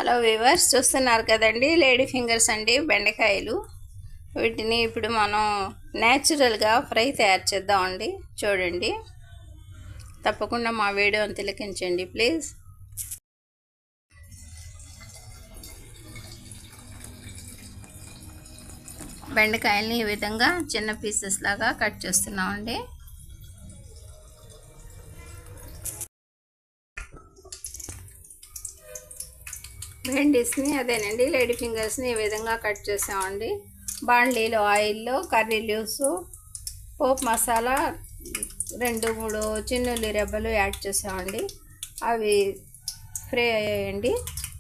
Hello weavers, చూస్తున్నారు కదండి lady fingers అండి, బెండకాయలు. వీటిని ఇప్పుడు మనం న్యాచురల్గా ఫ్రై తయారు చేద్దామండి. చూడండి, తప్పకుండా మా వీడియోని తిలకించండి ప్లీజ్. బెండకాయల్ని ఈ విధంగా చిన్న పీసెస్ లాగా కట్ చేస్తున్నామండి. భెండీస్ని అదేనండి లేడీ ఫింగర్స్ని ఈ విధంగా కట్ చేసామండి. బాండ్లీలో ఆయిల్లో కర్రీ లీవ్స్, పోపు మసాలా, 2-3 చిన్నుల్లి రెబ్బలు యాడ్ చేసామండి. అవి ఫ్రై అయ్యాయండి.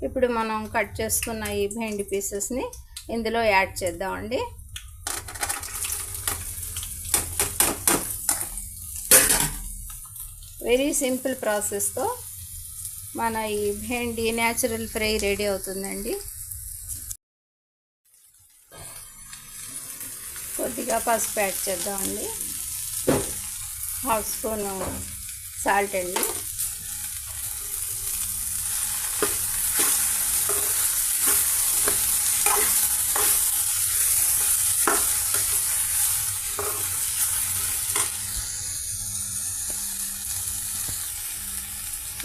ఇప్పుడు మనం కట్ చేసుకున్న ఈ భెండి పీసెస్ని ఇందులో యాడ్ చేద్దామండి. వెరీ సింపుల్ ప్రాసెస్తో మన ఈ భెండి న్యాచురల్ ఫ్రై రెడీ అవుతుందండి. కొద్దిగా పసుపు యాడ్ చేద్దామండి. 1/2 స్పూన్ సాల్ట్ అండి.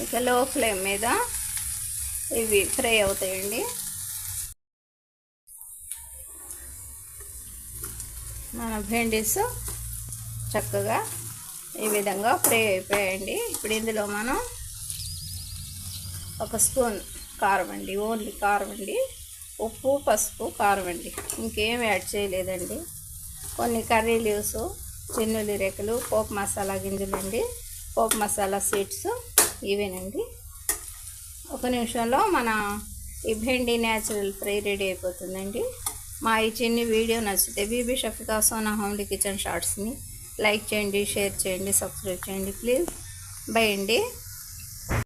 ఇక లో ఫ్లేమ్ మీద ఇవి ఫ్రై అవుతాయండి. మన భెండీస్ చక్కగా ఈ విధంగా ఫ్రై అయిపోయాయండి. ఇప్పుడు ఇందులో మనం 1 స్పూన్ కారం అండి, ఓన్లీ కారం అండి. ఉప్పు, పసుపు, కారం అండి, ఇంకేం యాడ్ చేయలేదండి. కొన్ని కర్రీ లీవ్స్, చిన్నుల్లి రేకులు, పోపు మసాలా గింజలు అండి, పోపు మసాలా సీడ్స్ ఇవేనండి. 1 నిమిషంలో మన ఈ భెండి న్యాచురల్ ఫ్రై రెడీ అయిపోతుందండి. మా ఈ చిన్ని వీడియో నచ్చితే బీబీ షఫికా సోనా హోమ్లీ కిచెన్ షార్ట్స్ని లైక్ చేయండి, షేర్ చేయండి, సబ్స్క్రైబ్ చేయండి ప్లీజ్. బై అండి.